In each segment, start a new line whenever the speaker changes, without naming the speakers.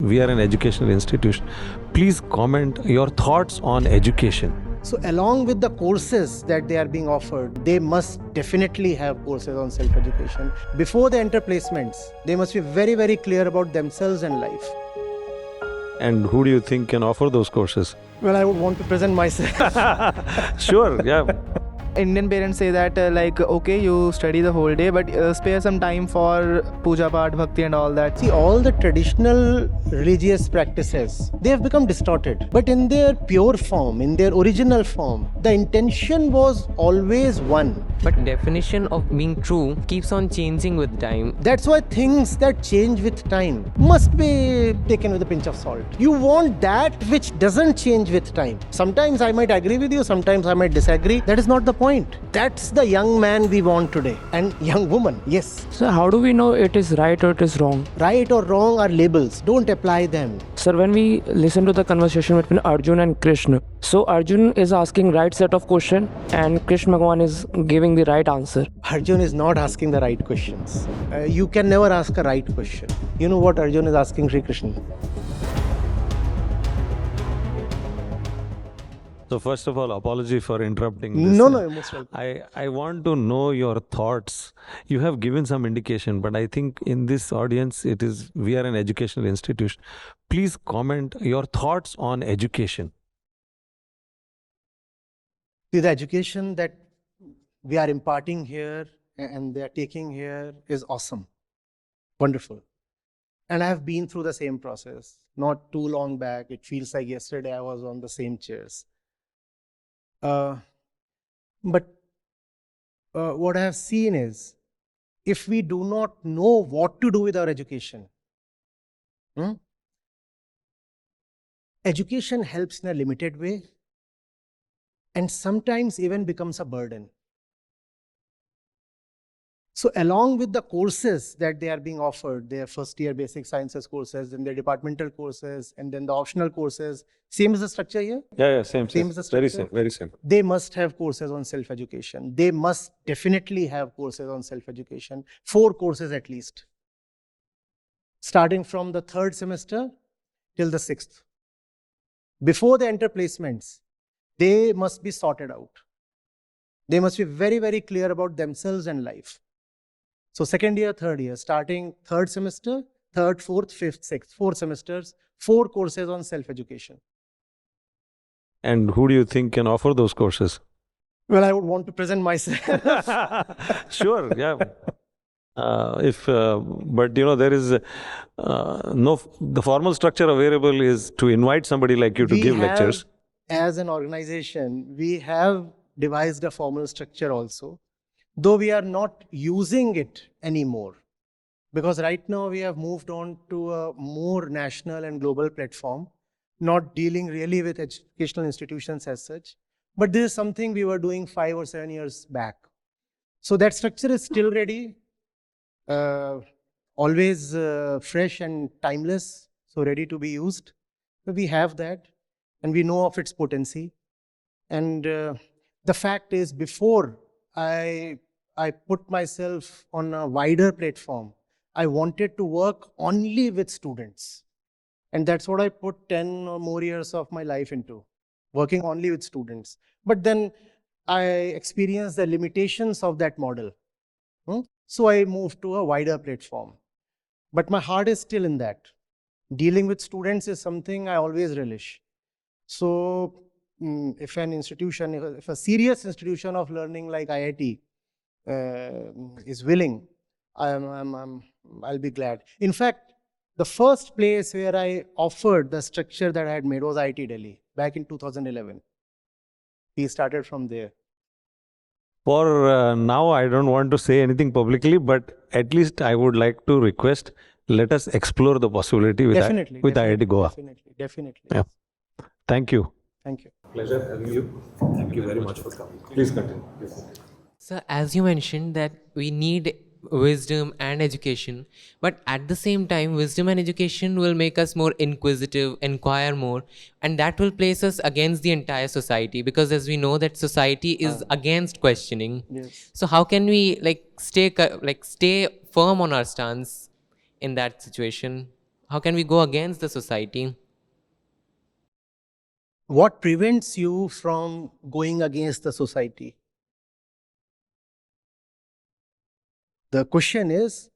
We are an educational institution. Please comment your thoughts on education.
So along with the courses that they are being offered, they must definitely have courses on self-education. Before they enter placements, they must be very, very clear about themselves and life.
And who do you think can offer those courses?
Well, I would want to present myself.
Sure, yeah.
Indian parents say that okay, you study the whole day, but spare some time for puja part, bhakti and all that.
See, all the traditional religious practices, they have become distorted. But in their pure form, in their original form, the intention was always one.
But definition of being true keeps on changing with time.
That's why things that change with time must be taken with a pinch of salt. You want that which doesn't change with time. Sometimes I might agree with you, sometimes I might disagree. That is not the point. That's the young man we want today. And young woman, yes.
So how do we know it is right or it is wrong?
Right or wrong are labels. Don't apply them.
Sir, when we listen to the conversation between Arjun and Krishna, so Arjun is asking right set of question and Krishna Bhagwan is giving the right answer.
Arjun is not asking the right questions. You can never ask a right question. You know what Arjun is asking Sri Krishna?
So first of all, apology for interrupting this.
No, you're most welcome.
I want to know your thoughts. You have given some indication, but I think in this audience, we are an educational institution. Please comment your thoughts on education.
See, the education that we are imparting here and they are taking here is awesome. Wonderful. And I have been through the same process. Not too long back. It feels like yesterday I was on the same chairs. But what I have seen is, if we do not know what to do with our education, education helps in a limited way and sometimes even becomes a burden. So along with the courses that they are being offered, their first year basic sciences courses, then their departmental courses, and then the optional courses, same as the structure here?
Yeah, same.
Same as the structure?
Very same.
They must have courses on self-education. They must definitely have courses on self-education, 4 courses at least. Starting from the 3rd semester till the 6th. Before they enter placements, they must be sorted out. They must be very, very clear about themselves and life. So 2nd year, 3rd year, starting 3rd semester, 3rd, 4th, 5th, 6th, 4 semesters, 4 courses on self-education.
And who do you think can offer those courses?
Well, I would want to present myself.
Sure, yeah. But you know, there is the formal structure available is to invite somebody like you to give lectures.
As an organization, we have devised a formal structure also, though we are not using it anymore. Because right now we have moved on to a more national and global platform, not dealing really with educational institutions as such. But this is something we were doing 5 or 7 years back. So that structure is still ready, always fresh and timeless, so ready to be used. So we have that and we know of its potency. And the fact is, before I put myself on a wider platform, I wanted to work only with students. And that's what I put 10 or more years of my life into, working only with students. But then I experienced the limitations of that model. So I moved to a wider platform. But my heart is still in that. Dealing with students is something I always relish. So if an institution, if a serious institution of learning like IIT is willing, I'll be glad. In fact, the first place where I offered the structure that I had made was IIT Delhi back in 2011. We started from there.
For now, I don't want to say anything publicly, but at least I would like to request, let us explore the possibility with IIT Goa.
Definitely.
Yeah. Thank you.
Thank you.
Pleasure having you. Thank you very much for coming. Please continue.
So as you mentioned that we need wisdom and education, but at the same time, wisdom and education will make us more inquisitive, inquire more, and that will place us against the entire society, because as we know that society is against questioning.
Yes.
So how can we stay firm on our stance in that situation? How can we go against the society?
What prevents you from going against the society? The question is,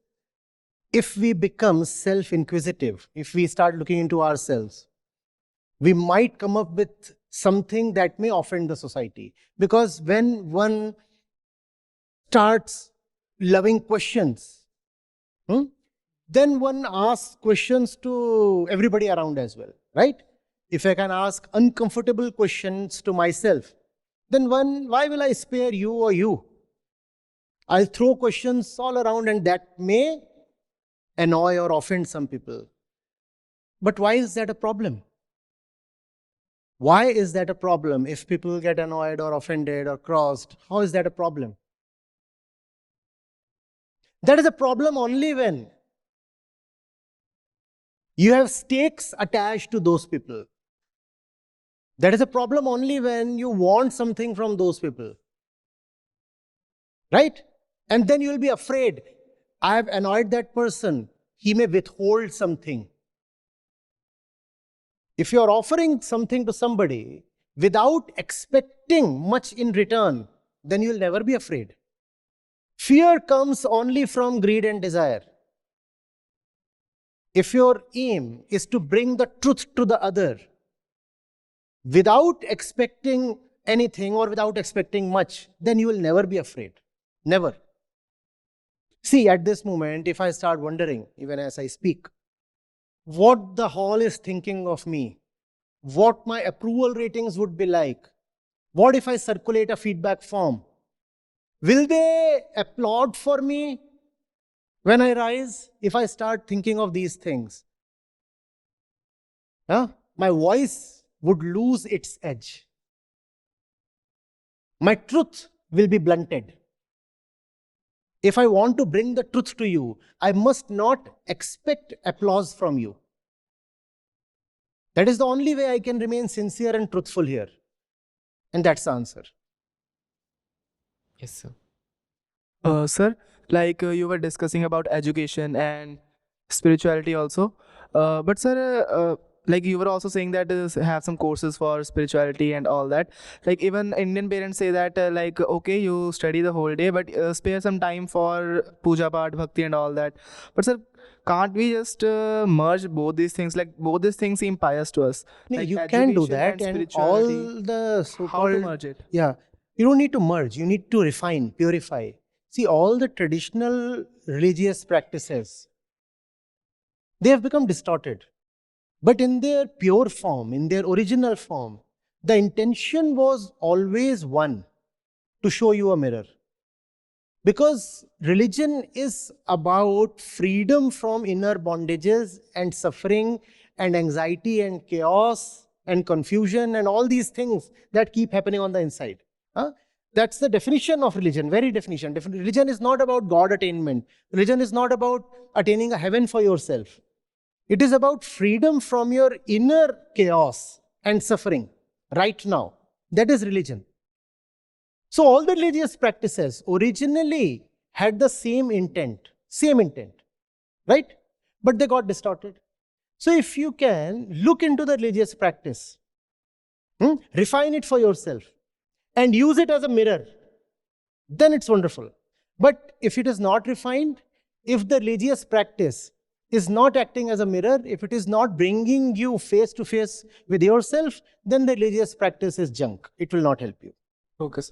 if we become self-inquisitive, if we start looking into ourselves, we might come up with something that may offend the society. Because when one starts loving questions, then one asks questions to everybody around as well, right? If I can ask uncomfortable questions to myself, then why will I spare you or you? I'll throw questions all around, and that may annoy or offend some people. But why is that a problem? Why is that a problem? If people get annoyed or offended or crossed, how is that a problem? That is a problem only when you have stakes attached to those people. That is a problem only when you want something from those people. Right? And then you will be afraid, I have annoyed that person, he may withhold something. If you are offering something to somebody without expecting much in return, then you will never be afraid. Fear comes only from greed and desire. If your aim is to bring the truth to the other without expecting anything or without expecting much, then you will never be afraid. Never. See, at this moment, if I start wondering, even as I speak, what the hall is thinking of me, what my approval ratings would be like, what if I circulate a feedback form? Will they applaud for me when I rise? If I start thinking of these things, my voice would lose its edge. My truth will be blunted. If I want to bring the truth to you, I must not expect applause from you. That is the only way I can remain sincere and truthful here. And that's the answer.
Yes, sir.
Sir, like you were discussing about education and spirituality also. But sir, like you were also saying that have some courses for spirituality and all that. Like even Indian parents say that like okay, you study the whole day, but spare some time for puja part, bhakti and all that. But sir, can't we just merge both these things? Like both these things seem pious to us. Like
You can do
education
that, and
spirituality.
all the
How to
so-called,
merge it?
yeah, you don't need to merge, you need to refine, purify. See, all the traditional religious practices, they have become distorted. But in their pure form, in their original form, the intention was always one, to show you a mirror. Because religion is about freedom from inner bondages and suffering and anxiety and chaos and confusion and all these things that keep happening on the inside. That's the definition of religion, very definition. Religion is not about God attainment. Religion is not about attaining a heaven for yourself. It is about freedom from your inner chaos and suffering right now. That is religion. So all the religious practices originally had the same intent, right? But they got distorted. So if you can look into the religious practice, refine it for yourself, and use it as a mirror, then it's wonderful. But if it is not refined, if the religious practice is not acting as a mirror, if it is not bringing you face to face with yourself, then the religious practice is junk. It will not help you.
Focus.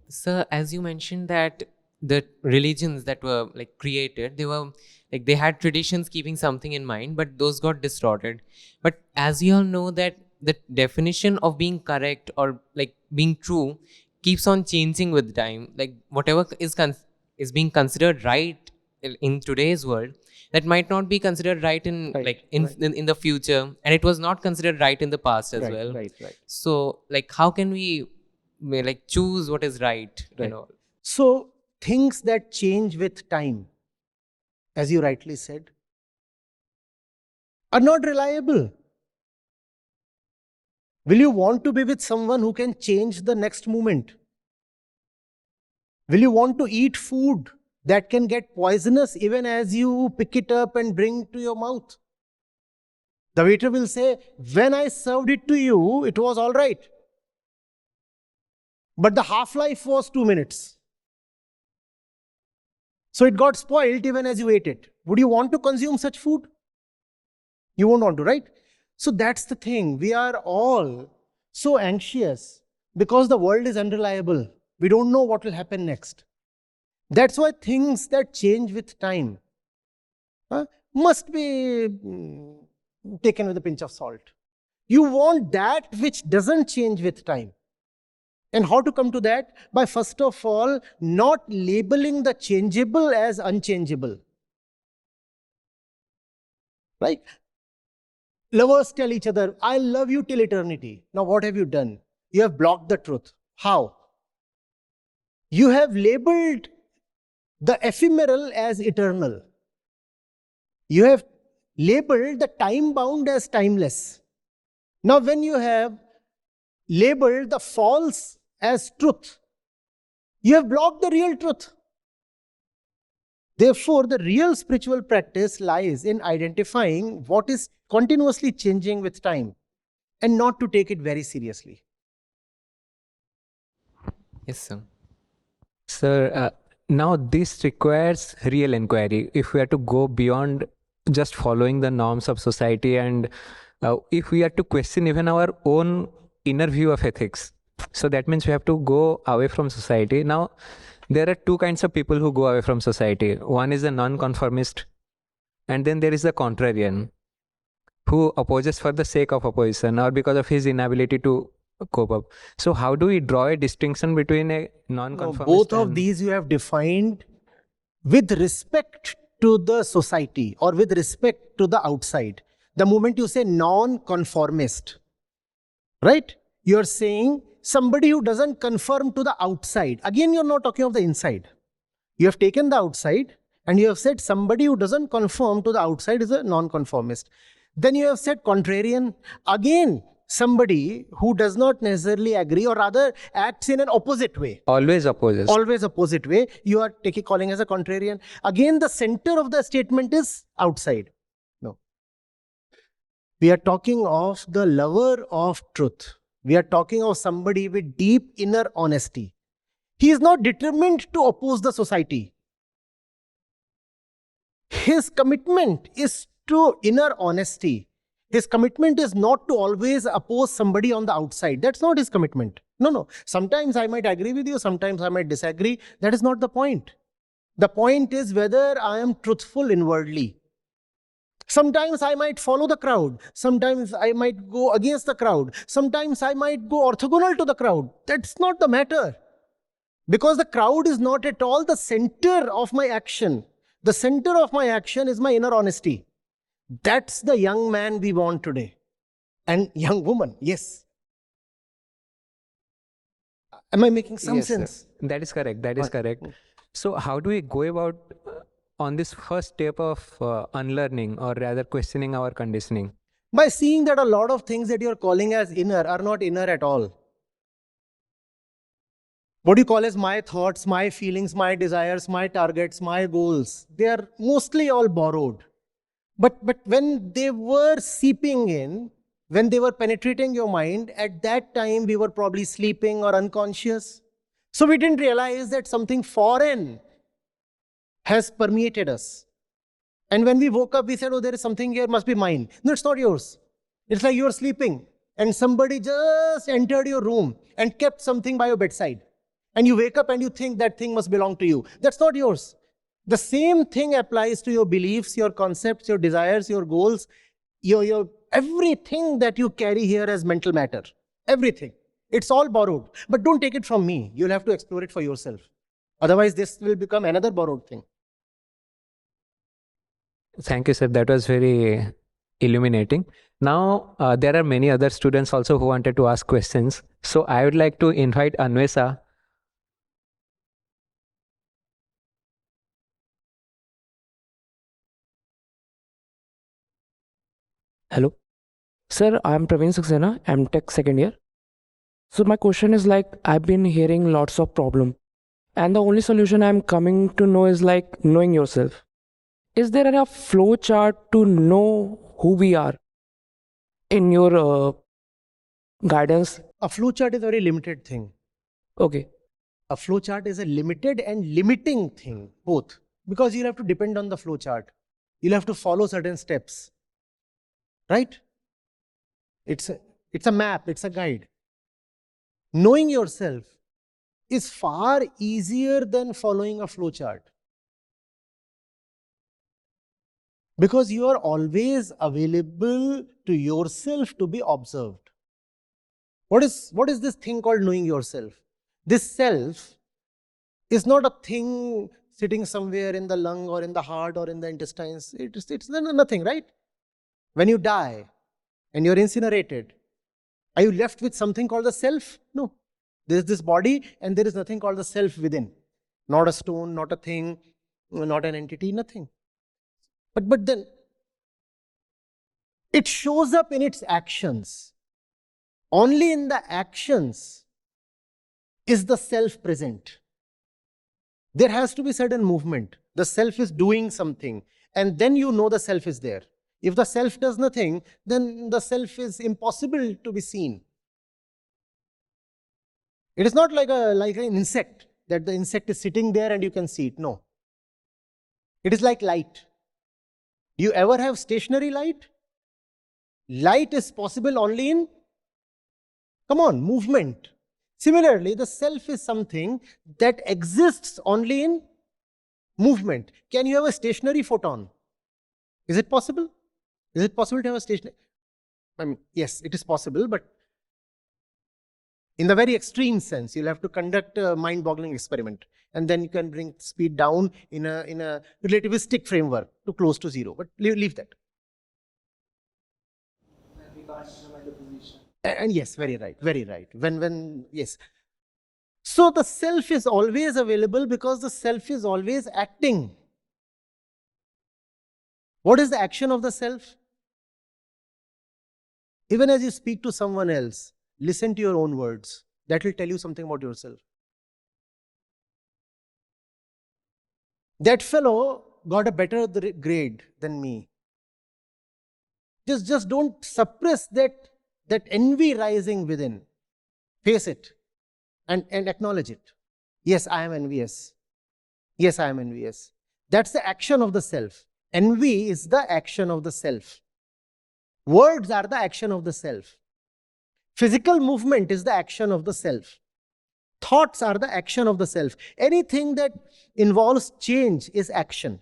Sir, as you mentioned that the religions that were like created, they were like they had traditions keeping something in mind, but those got distorted. But as you all know that the definition of being correct or like being true keeps on changing with time. Like whatever is being considered right in today's world, that might not be considered right in in the future, and it was not considered right in the past as well.
Right.
So like how can we like choose what is right, you know?
So things that change with time, as you rightly said, are not reliable. Will you want to be with someone who can change the next moment? Will you want to eat food that can get poisonous even as you pick it up and bring it to your mouth. The waiter will say, when I served it to you, it was all right. But the half-life was 2 minutes. So it got spoiled even as you ate it. Would you want to consume such food? You won't want to, right? So that's the thing. We are all so anxious because the world is unreliable. We don't know what will happen next. That's why things that change with time must be taken with a pinch of salt. You want that which doesn't change with time. And how to come to that? By first of all, not labeling the changeable as unchangeable. Right? Lovers tell each other, I love you till eternity. Now what have you done? You have blocked the truth. How? You have labeled the ephemeral as eternal. You have labeled the time-bound as timeless. Now when you have labeled the false as truth, you have blocked the real truth. Therefore, the real spiritual practice lies in identifying what is continuously changing with time and not to take it very seriously.
Yes, sir.
Sir, now this requires real inquiry. If we are to go beyond just following the norms of society, and if we are to question even our own inner view of ethics, so that means we have to go away from society. Now, there are two kinds of people who go away from society. One is a non-conformist, and then there is the contrarian, who opposes for the sake of opposition or because of his inability to cope up. So how do we draw a distinction between a non-conformist
Both of these you have defined with respect to the society or with respect to the outside. The moment you say non-conformist, right? You're saying somebody who doesn't conform to the outside. Again, you're not talking of the inside. You have taken the outside and you have said somebody who doesn't conform to the outside is a non-conformist. Then you have said contrarian. Again, somebody who does not necessarily agree or rather acts in an opposite way.
always opposes.
Always opposite way. You are calling as a contrarian. Again, the center of the statement is outside. No. We are talking of the lover of truth. We are talking of somebody with deep inner honesty. He is not determined to oppose the society. His commitment is to inner honesty. His commitment is not to always oppose somebody on the outside. That's not his commitment. No. Sometimes I might agree with you, sometimes I might disagree. That is not the point. The point is whether I am truthful inwardly. Sometimes I might follow the crowd. Sometimes I might go against the crowd. Sometimes I might go orthogonal to the crowd. That's not the matter. Because the crowd is not at all the center of my action. The center of my action is my inner honesty. That's the young man we want today. And young woman, yes. Am I making some
Yes, sir.
sense?
That is correct. That is correct. So how do we go about on this first step of unlearning, or rather questioning our conditioning?
By seeing that a lot of things that you're calling as inner are not inner at all. What you call as my thoughts, my feelings, my desires, my targets, my goals, they are mostly all borrowed. But when they were seeping in, when they were penetrating your mind, at that time we were probably sleeping or unconscious. So we didn't realize that something foreign has permeated us. And when we woke up, we said, oh, there is something here, must be mine. No, it's not yours. It's like you're sleeping and somebody just entered your room and kept something by your bedside. And you wake up and you think that thing must belong to you. That's not yours. The same thing applies to your beliefs, your concepts, your desires, your goals, your everything that you carry here as mental matter. Everything. It's all borrowed. But don't take it from me. You'll have to explore it for yourself. Otherwise, this will become another borrowed thing.
Thank you, sir. That was very illuminating. Now, there are many other students also who wanted to ask questions. So I would like to invite Anvesa.
Hello. Sir, I'm Praveen Saxena. I'm tech second year. So my question is like, I've been hearing lots of problem. and the only solution I'm coming to know is like knowing yourself. Is there a flow chart to know who we are in your guidance?
A flowchart is a very limited thing.
Okay.
A flowchart is a limited and limiting thing, both. Because you'll have to depend on the flowchart. You'll have to follow certain steps. Right? It's a map, it's a guide. Knowing yourself is far easier than following a flowchart. Because you are always available to yourself to be observed. What is this thing called knowing yourself? This self is not a thing sitting somewhere in the lung or in the heart or in the intestines. It's nothing, right? When you die and you're incinerated, are you left with something called the self? No. There is this body and there is nothing called the self within. Not a stone, not a thing, not an entity, nothing. But then it shows up in its actions. Only in the actions is the self present. There has to be certain movement. The self is doing something, and then you know the self is there. If the self does nothing, then the self is impossible to be seen. It is not like an insect, that the insect is sitting there and you can see it. No. It is like light. Do you ever have stationary light? Light is possible only in, movement. Similarly, the self is something that exists only in movement. Can you have a stationary photon? Is it possible? Is it possible to have a stationary? Yes, it is possible, but in the very extreme sense, you'll have to conduct a mind-boggling experiment, and then you can bring speed down in a relativistic framework to close to zero. But leave that. And yes, very right, very right. Yes. So the self is always available because the self is always acting. What is the action of the self? Even as you speak to someone else, listen to your own words. That will tell you something about yourself. That fellow got a better grade than me. Just don't suppress that envy rising within. Face it and acknowledge it. Yes, I am envious. Yes, I am envious. That's the action of the self. Envy is the action of the self. Words are the action of the self. Physical movement is the action of the self. Thoughts are the action of the self. Anything that involves change is action.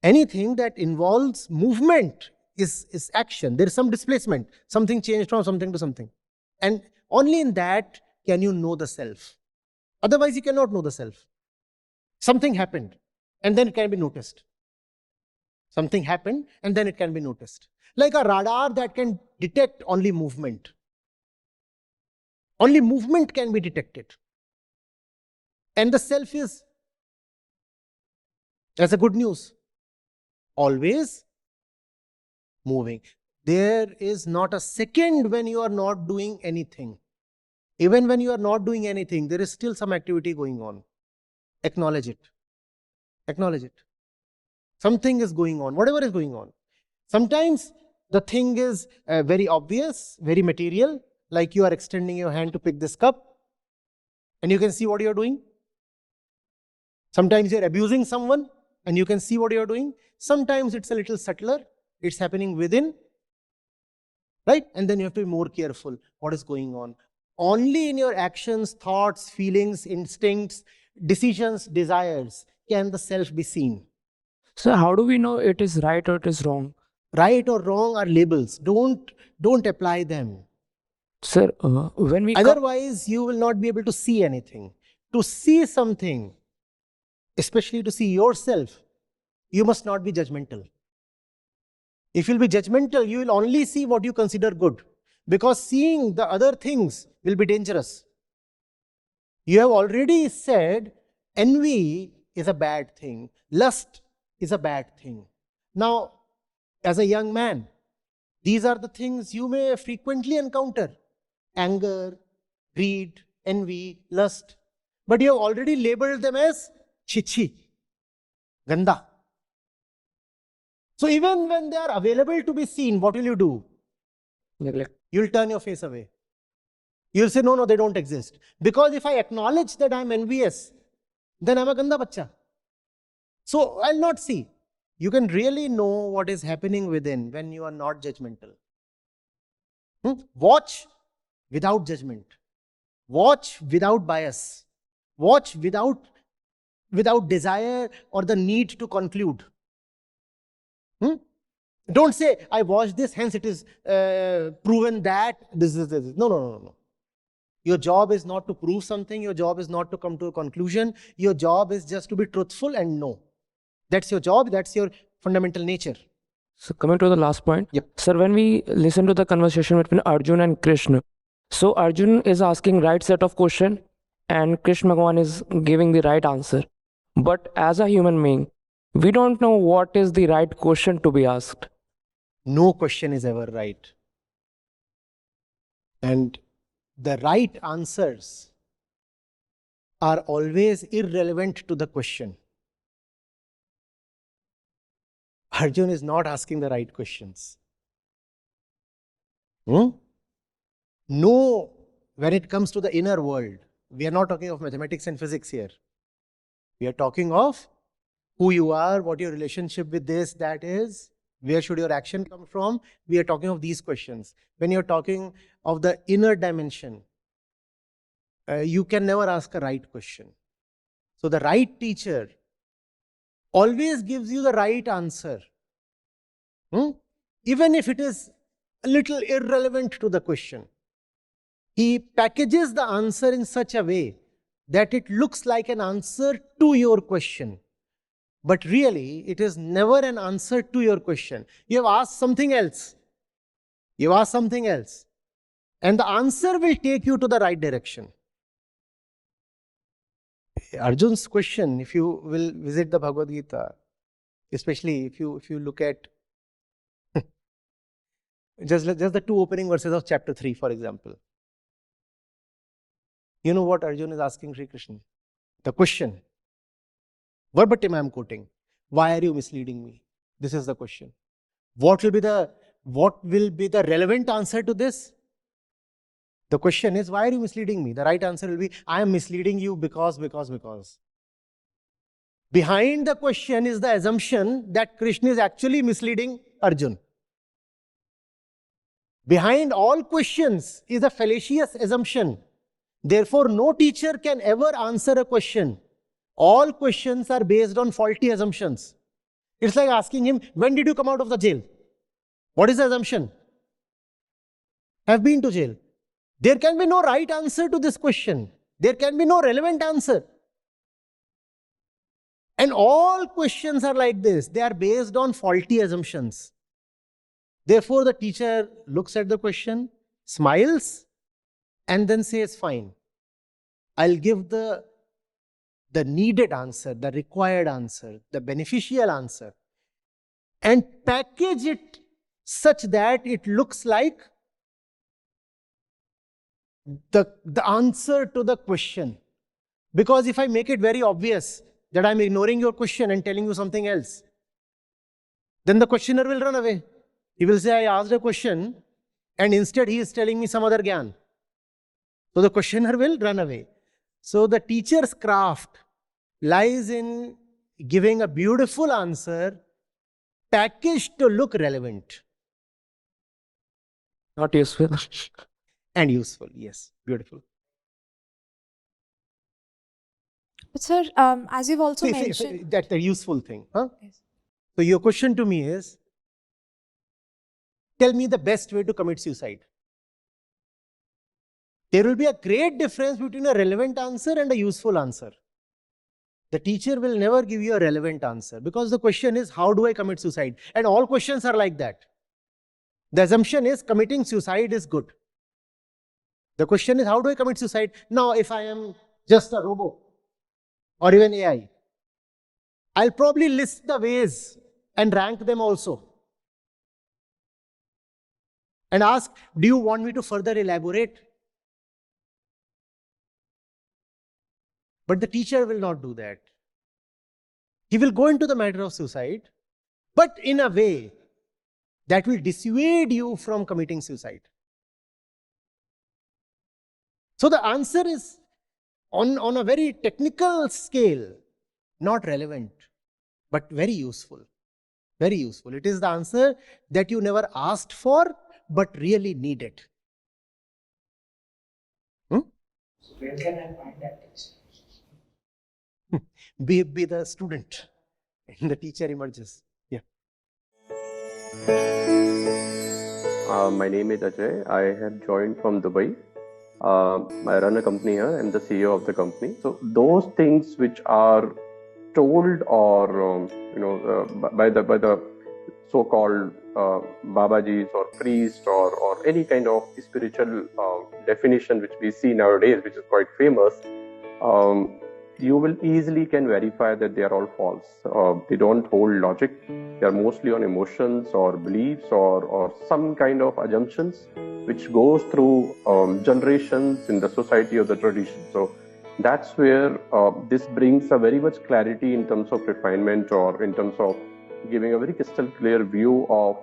Anything that involves movement is action. There is some displacement. Something changed from something to something. And only in that can you know the self. Otherwise, you cannot know the self. Something happened, and then it can be noticed. Something happened, and then it can be noticed. Like a radar that can detect only movement. Only movement can be detected. And the self is, that's a good news, always moving. There is not a second when you are not doing anything. Even when you are not doing anything, there is still some activity going on. Acknowledge it. Acknowledge it. Something is going on, whatever is going on. Sometimes the thing is very obvious, very material, like you are extending your hand to pick this cup, and you can see what you are doing. Sometimes you are abusing someone, and you can see what you are doing. Sometimes it's a little subtler. It's happening within, right? And then you have to be more careful. What is going on? Only in your actions, thoughts, feelings, instincts, decisions, desires can the self be seen.
So how do we know it is right or it is wrong?
Right or wrong are labels. Don't apply them.
Sir, when we
Otherwise, you will not be able to see anything. To see something, especially to see yourself, you must not be judgmental. If you'll be judgmental, you will only see what you consider good. Because seeing the other things will be dangerous. You have already said envy is a bad thing. Lust is a bad thing. Now, as a young man, these are the things you may frequently encounter. Anger, greed, envy, lust. But you have already labeled them as chichi, ganda. So even when they are available to be seen, what will you do?
Neglect.
You'll turn your face away. You'll say, no, they don't exist. Because if I acknowledge that I'm envious, then I'm a ganda bacha. So I'll not see. You can really know what is happening within when you are not judgmental. Watch without judgment. Watch without bias. Watch without desire or the need to conclude. Don't say, I watched this, hence it is proven that this is this. No. Your job is not to prove something. Your job is not to come to a conclusion. Your job is just to be truthful and know. That's your job. That's your fundamental nature.
So coming to the last point.
Yep.
Sir, when we listen to the conversation between Arjun and Krishna, so Arjun is asking right set of question and Krishna Bhagavan is giving the right answer. But as a human being, we don't know what is the right question to be asked.
No question is ever right. And the right answers are always irrelevant to the question. Arjun is not asking the right questions. No, when it comes to the inner world, we are not talking of mathematics and physics here. We are talking of who you are, what your relationship with this, that is, where should your action come from. We are talking of these questions. When you're talking of the inner dimension, you can never ask a right question. So the right teacher always gives you the right answer. Even if it is a little irrelevant to the question. He packages the answer in such a way that it looks like an answer to your question. But really, it is never an answer to your question. You have asked something else. You asked something else. And the answer will take you to the right direction. Arjun's question, if you will visit the Bhagavad Gita, especially if you look at just the two opening verses of chapter 3, for example. You know what Arjun is asking Sri Krishna? The question. Verbatim I am quoting. Why are you misleading me? This is the question. What will be the relevant answer to this? The question is, why are you misleading me? The right answer will be, I am misleading you because. Behind the question is the assumption that Krishna is actually misleading Arjun. Behind all questions is a fallacious assumption. Therefore, no teacher can ever answer a question. All questions are based on faulty assumptions. It's like asking him, when did you come out of the jail? What is the assumption? Have been to jail. There can be no right answer to this question. There can be no relevant answer. And all questions are like this. They are based on faulty assumptions. Therefore, the teacher looks at the question, smiles, and then says, fine, I'll give the needed answer, the required answer, the beneficial answer, and package it such that it looks like the answer to the question. Because if I make it very obvious that I'm ignoring your question and telling you something else, then the questioner will run away. He will say, I asked a question and instead he is telling me some other gyan. So the questioner will run away. So the teacher's craft lies in giving a beautiful answer packaged to look relevant.
Not useful.
And useful, yes. Beautiful.
But sir, as you've also
See,
mentioned,
that's the useful thing. Huh?
Yes.
So your question to me is, tell me the best way to commit suicide. There will be a great difference between a relevant answer and a useful answer. The teacher will never give you a relevant answer because the question is, how do I commit suicide? And all questions are like that. The assumption is committing suicide is good. The question is, how do I commit suicide? Now, if I am just a robot or even AI, I'll probably list the ways and rank them also. And ask, do you want me to further elaborate? But the teacher will not do that. He will go into the matter of suicide, but in a way that will dissuade you from committing suicide. So the answer is on a very technical scale, not relevant, but very useful. Very useful. It is the answer that you never asked for, but really needed.
Where can I find that teacher?
Be the student, and the teacher emerges. Yeah.
My name is Ajay. I have joined from Dubai. I run a company here. I'm the CEO of the company. So those things which are told or by the so-called Babajis or priest or any kind of spiritual definition which we see nowadays, which is quite famous, you will easily can verify that they are all false. They don't hold logic. They are mostly on emotions or beliefs or some kind of assumptions which goes through generations in the society or the tradition. So that's where this brings a very much clarity in terms of refinement or in terms of giving a very crystal clear view of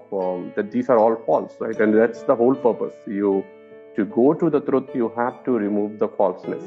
that these are all false, right? And that's the whole purpose. To go to the truth, you have to remove the falseness.